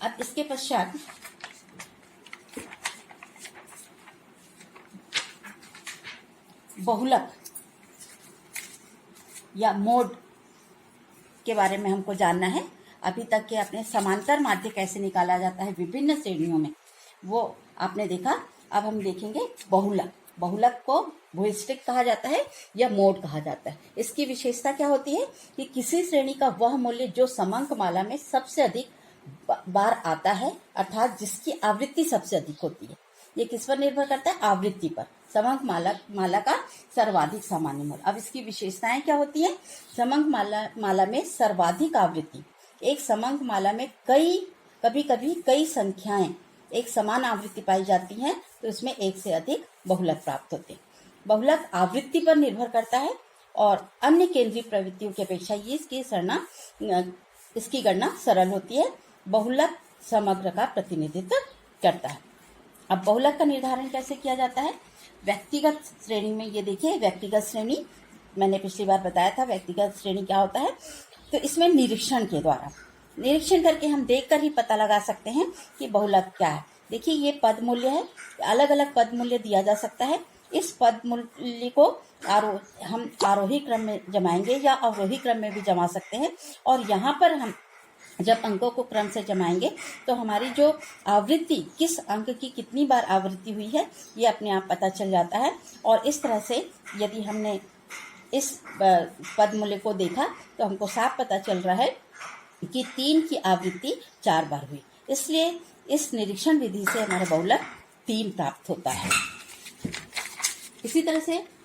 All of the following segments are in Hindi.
अब इसके पश्चात बहुलक या मोड के बारे में हमको जानना है। अभी तक के अपने समांतर माध्य कैसे निकाला जाता है विभिन्न श्रेणियों में, वो आपने देखा। अब हम देखेंगे बहुलक। बहुलक को भूयिष्ठिक कहा जाता है या मोड कहा जाता है। इसकी विशेषता क्या होती है कि किसी श्रेणी का वह मूल्य जो समांक माला में सबसे अधिक बार आता है, अर्थात जिसकी आवृत्ति सबसे अधिक होती है। ये किस पर निर्भर करता है? आवृत्ति पर। समांक माला का सर्वाधिक सामान्य मूल्य। अब इसकी विशेषताएं क्या होती हैं? समांक माला में सर्वाधिक आवृत्ति। एक समांक माला में कभी कभी कई संख्याएं एक समान आवृत्ति पाई जाती हैं, तो इसमें एक से अधिक बहुलक प्राप्त होते हैं। बहुलक आवृत्ति पर निर्भर करता है और अन्य केंद्रीय प्रवृत्तियों की अपेक्षा इसकी गणना सरल होती है। बहुलक समग्र का प्रतिनिधित्व करता है। अब बहुलक का निर्धारण कैसे किया जाता है? व्यक्तिगत श्रेणी में ये देखिए, व्यक्तिगत श्रेणी मैंने पिछली बार बताया था। व्यक्तिगत श्रेणी क्या होता है? तो इसमें निरीक्षण के द्वारा, निरीक्षण करके हम देखकर ही पता लगा सकते हैं कि बहुलक क्या है। देखिए ये पद मूल्य है, अलग अलग पद मूल्य दिया जा सकता है। इस पद मूल्य को हम आरोही क्रम में जमाएंगे या अवरोही क्रम में भी जमा सकते हैं। और यहाँ पर हम जब अंकों को क्रम से जमाएंगे तो हमारी जो आवृत्ति, किस अंक की कितनी बार आवृत्ति हुई है, ये अपने आप पता चल जाता है। और इस तरह से यदि हमने इस पद मूल्य को देखा तो हमको साफ पता चल रहा है कि 3 की आवृत्ति 4 बार हुई। इसलिए इस निरीक्षण विधि से हमारा बहुलक 3 प्राप्त होता है। इसी तरह से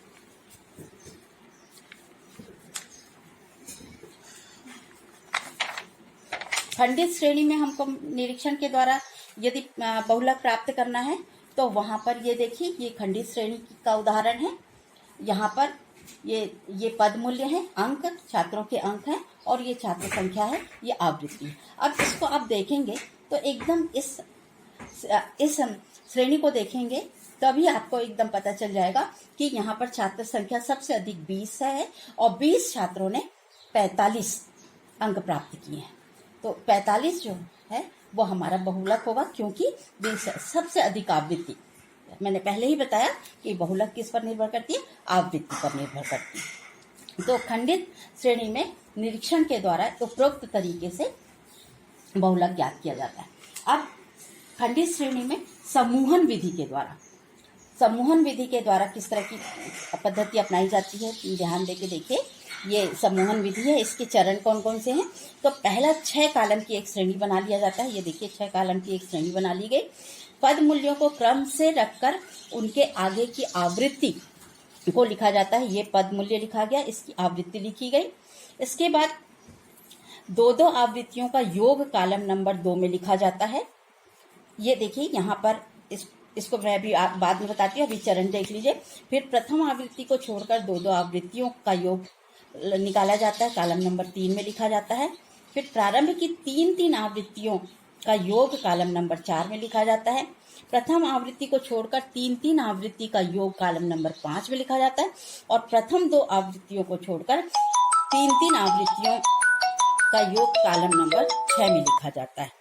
खंडित श्रेणी में हमको निरीक्षण के द्वारा यदि बहुलक प्राप्त करना है तो वहां पर ये देखिए, ये खंडित श्रेणी का उदाहरण है। यहाँ पर ये पद मूल्य है, अंक छात्रों के अंक हैं और ये छात्र संख्या है, ये आवृत्ति है। अब इसको आप देखेंगे तो एकदम इस श्रेणी को देखेंगे तभी आपको एकदम पता चल जाएगा कि यहाँ पर छात्र संख्या सबसे अधिक 20 है और 20 छात्रों ने 45 अंक प्राप्त किए हैं। तो 45 जो है वो हमारा बहुलक होगा, क्योंकि 20 सबसे अधिक आवृत्ति। मैंने पहले ही बताया कि बहुलक किस पर निर्भर करती है? आवृत्ति पर निर्भर करती है। तो खंडित श्रेणी में निरीक्षण के द्वारा उपरोक्त तरीके से बहुलक ज्ञात किया जाता है। अब खंडित श्रेणी में समूहन विधि के द्वारा किस तरह की पद्धति अपनाई जाती है, ध्यान देके देखिए। ये समूहन विधि है, इसके चरण कौन कौन से हैं? तो पहला 6 कॉलम की एक श्रेणी बना लिया जाता है। ये देखिए 6 कॉलम की एक श्रेणी बना ली गई। पद मूल्यों को क्रम से रखकर उनके आगे की आवृत्ति को लिखा जाता है। ये पद मूल्य लिखा गया, इसकी आवृत्ति लिखी गई। इसके बाद 2-2 आवृत्तियों का योग कॉलम नंबर 2 में लिखा जाता है। ये देखिए यहाँ पर इसको मैं भी बाद में बताती हूँ, अभी चरण देख लीजिए। फिर प्रथम आवृत्ति को छोड़कर 2-2 आवृत्तियों का योग निकाला जाता है, कॉलम नंबर 3 में लिखा जाता है। फिर प्रारंभ की 3-3 आवृत्तियों का योग कॉलम नंबर 4 में लिखा जाता है। प्रथम आवृत्ति को छोड़कर 3-3 आवृत्ति का योग कॉलम नंबर 5 में लिखा जाता है। और प्रथम 2 आवृत्तियों को छोड़कर 3-3 आवृत्तियों का योग कॉलम नंबर 6 में लिखा जाता है।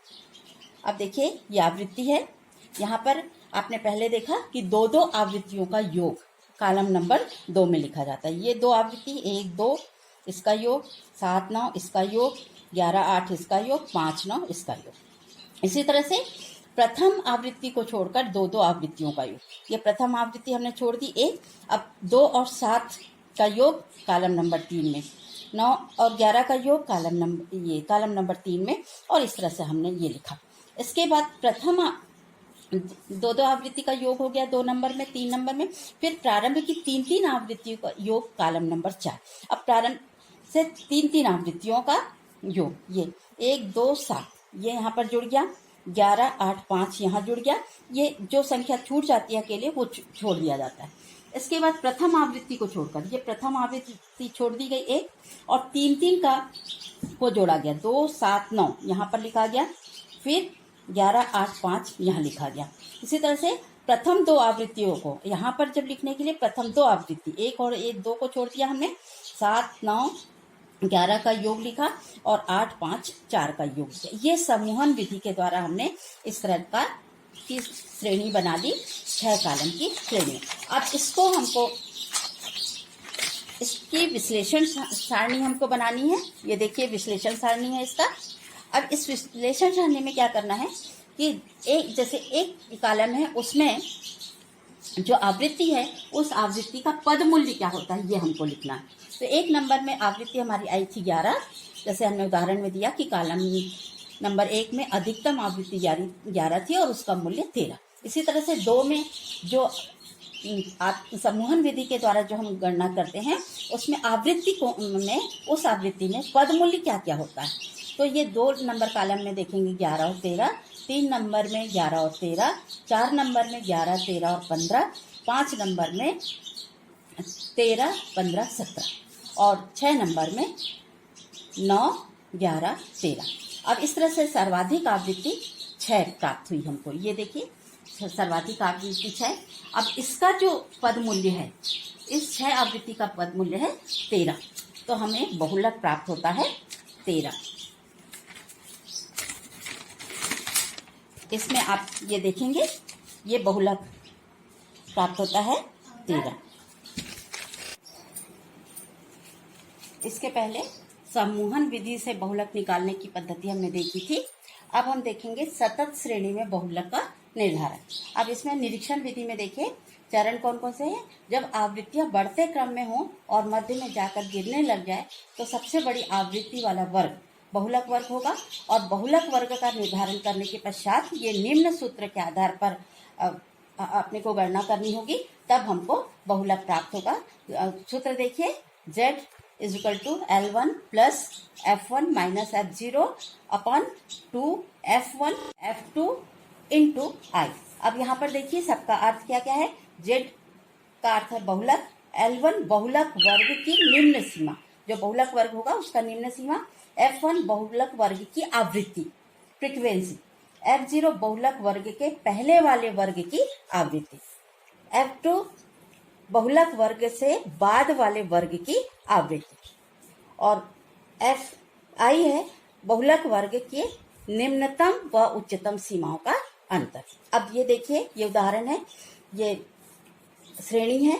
अब देखिए ये आवृत्ति है। यहाँ पर आपने पहले देखा कि 2-2 आवृत्तियों का योग कॉलम नंबर 2 में लिखा जाता है। ये 2 आवृत्ति, 1-2 इसका योग, 7-9 इसका योग, 11-8 इसका योग, 5-9 इसका योग। इसी तरह से प्रथम आवृत्ति को छोड़कर 2-2 आवृत्तियों का योग। ये प्रथम आवृत्ति हमने छोड़ दी 1। अब 2 और 7 का योग कॉलम नंबर 3 में, 9 और 11 का योग कॉलम नंबर 3 में, और इस तरह से हमने ये लिखा। इसके बाद प्रथम 2-2 आवृत्ति का योग हो गया 2 नंबर में, 3 नंबर में। फिर प्रारंभ की 3-3 आवृत्तियों का योग कॉलम नंबर 4। अब प्रारंभ से 3-3 आवृत्तियों का योग, ये 1-2 7 ये यहाँ पर जुड़ गया, 11-8 5 यहाँ जुड़ गया। ये जो संख्या छूट जाती है अकेले वो छोड़ दिया जाता है। इसके बाद प्रथम आवृत्ति को छोड़कर, ये प्रथम आवृत्ति छोड़ दी गई 1 और 3-3 का को जोड़ा गया, 2 7 9 यहाँ पर लिखा गया। फिर 11-8 5 यहाँ लिखा गया। इसी तरह से प्रथम 2 आवृत्तियों को यहाँ पर जब लिखने के लिए प्रथम 2 आवृत्ति 1 और 1 2 को छोड़ दिया हमने, 7 9 11 का योग लिखा और 8, 5, 4 का योग लिखा। ये समूहन विधि के द्वारा हमने इस तरह का की श्रेणी बना ली, 6 कॉलम की श्रेणी। अब इसको हमको इसकी विश्लेषण सारणी हमको बनानी है। ये देखिए विश्लेषण सारणी है इसका। अब इस विश्लेषण सारणी में क्या करना है कि जैसे एक कॉलम है उसमें जो आवृत्ति है उस आवृत्ति का पद मूल्य क्या होता है ये हमको लिखना है। तो 1 नंबर में आवृत्ति हमारी आई थी 11, जैसे हमने उदाहरण में दिया कि कॉलम नंबर 1 में अधिकतम आवृत्ति 11 थी और उसका मूल्य 13। इसी तरह से 2 में जो समूहन विधि के द्वारा जो हम गणना करते हैं उसमें आवृत्ति को में उस आवृत्ति में पद मूल्य क्या क्या होता है। तो ये 2 नंबर कॉलम में देखेंगे 11 और 13, 3 नंबर में 11 और 13, 4 नंबर में 11, 13 और 15, 5 नंबर में 13, 15, 17 और 6 नंबर में 9, 11, 13। अब इस तरह से सर्वाधिक आवृत्ति 6 प्राप्त हुई हमको। ये देखिए सर्वाधिक आवृत्ति 6। अब इसका जो पद मूल्य है, इस 6 आवृत्ति का पद मूल्य है 13, तो हमें बहुलक प्राप्त होता है 13। इसमें आप ये देखेंगे ये बहुलक प्राप्त होता है 13। इसके पहले समूहन विधि से बहुलक निकालने की पद्धति हमने देखी थी। अब हम देखेंगे सतत श्रेणी में बहुलक का निर्धारण। अब इसमें निरीक्षण विधि में देखिए चरण कौन कौन से हैं। जब आवृत्तियां बढ़ते क्रम में हो और मध्य में जाकर गिरने लग जाए तो सबसे बड़ी आवृत्ति वाला वर्ग बहुलक वर्ग होगा और बहुलक वर्ग का निर्धारण करने के पश्चात ये निम्न सूत्र के आधार पर अपने को गणना करनी होगी, तब हमको बहुलक प्राप्त होगा। सूत्र देखिए Z is equal to L1 plus F1 minus F0 upon 2F1 F2 into I। अब यहाँ पर देखिए सबका अर्थ क्या क्या है। Z का अर्थ है बहुलक, L1 बहुलक वर्ग की निम्न सीमा, जो बहुलक वर्ग होगा उसका निम्न सीमा, F1 बहुलक वर्ग की आवृत्ति फ्रीक्वेंसी, F0 बहुलक वर्ग के पहले वाले वर्ग की आवृत्ति, F2 बहुलक वर्ग से बाद वाले वर्ग की आवृत्ति और Fi है बहुलक वर्ग के निम्नतम व उच्चतम सीमाओं का अंतर। अब ये देखिए ये उदाहरण है, ये श्रेणी है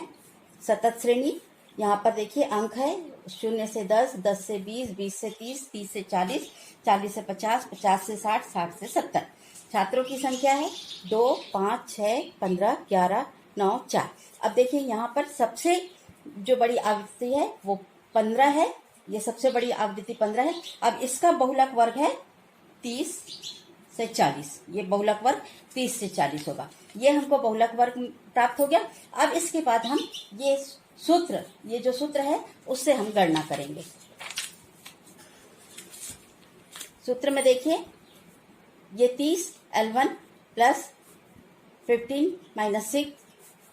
सतत श्रेणी। यहाँ पर देखिए अंक है 0 से 10, 10 से 20, 20 से 30, 30 से 40, 40 से 50, 50 से 60, 60 से 70। छात्रों की संख्या है 2, 5, 6, 15, 11, 9, 4। अब देखिए यहाँ पर सबसे जो बड़ी आवृत्ति है वो 15 है, ये सबसे बड़ी आवृत्ति 15 है। अब इसका बहुलक वर्ग है 30 से 40, ये बहुलक वर्ग 30 से 40 होगा। ये हमको बहुलक वर्ग प्राप्त हो गया। अब इसके बाद हम ये जो सूत्र है उससे हम गणना करेंगे। सूत्र में देखिए ये 30 L1 plus 15 minus 6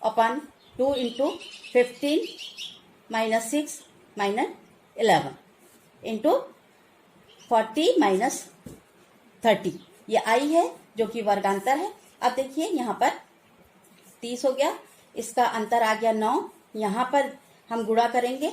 upon 2 into 15 minus 6 minus 11 into 40 minus 30, ये I है जो कि वर्गांतर है। अब देखिए यहाँ पर 30 हो गया, इसका अंतर आ गया 9। यहाँ पर हम गुणा करेंगे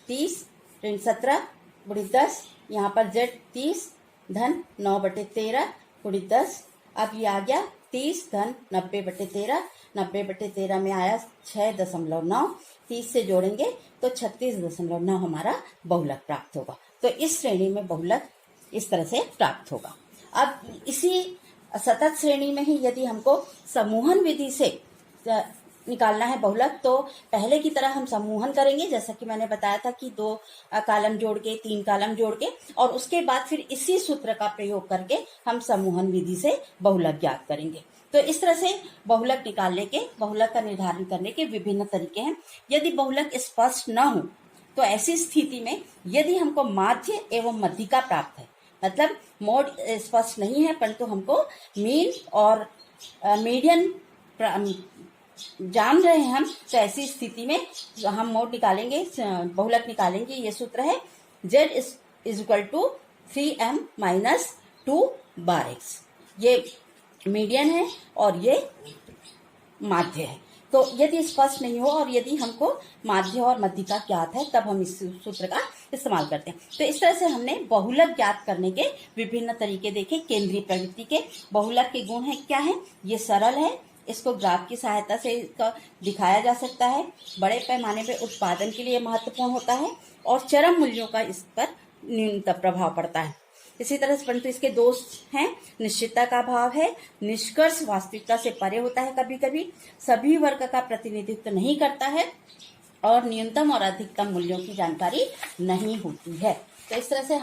30 ऋण 17 गुणित 10, यहाँ पर Z 30 धन 9/13 गुणित 10। अब ये आ गया 30 धन 90/13, 90/13 में आया 6.9, 30 से जोड़ेंगे तो 36.9 हमारा बहुलक प्राप्त होगा। तो इस श्रेणी में बहुलक इस तरह से प्राप्त होगा। अब इसी सतत श्रेणी में ही यदि हमको समूहन विधि से निकालना है बहुलक, तो पहले की तरह हम समूहन करेंगे, जैसा कि मैंने बताया था कि 2 कॉलम जोड़ के 3 कॉलम जोड़ के, और उसके बाद फिर इसी सूत्र का प्रयोग करके हम समूहन विधि से बहुलक ज्ञात करेंगे। तो इस तरह से बहुलक निकालने के, बहुलक का निर्धारण करने के विभिन्न तरीके हैं। यदि बहुलक स्पष्ट न हो तो ऐसी स्थिति में यदि हमको माध्य एवं मध्यिका प्राप्त है, मतलब मोड स्पष्ट नहीं है परंतु हमको मीन और मीडियन जान रहे हैं हम, तो ऐसी स्थिति में हम मोड निकालेंगे, बहुलक निकालेंगे। ये सूत्र है Z is equal to 3m minus 2/x। ये मीडियन है और ये माध्य है। तो यदि स्पष्ट नहीं हो और यदि हमको माध्य और मध्यिका ज्ञात है तब हम इस सूत्र का इस्तेमाल करते हैं। तो इस तरह से हमने बहुलक ज्ञात करने के विभिन्न तरीके देखे। केंद्रीय प्रवृत्ति के बहुलक के गुण है क्या है, ये सरल है, इसको ग्राफ की सहायता से इसका दिखाया जा सकता है, बड़े पैमाने पर उत्पादन के लिए महत्वपूर्ण होता है और चरम मूल्यों का इस पर न्यूनतम प्रभाव पड़ता है। इसी तरह से परंतु इसके दोष हैं, निश्चितता का अभाव है, निष्कर्ष वास्तविकता से परे होता है, कभी कभी सभी वर्ग का प्रतिनिधित्व नहीं करता है और न्यूनतम और अधिकतम मूल्यों की जानकारी नहीं होती है। तो इस तरह से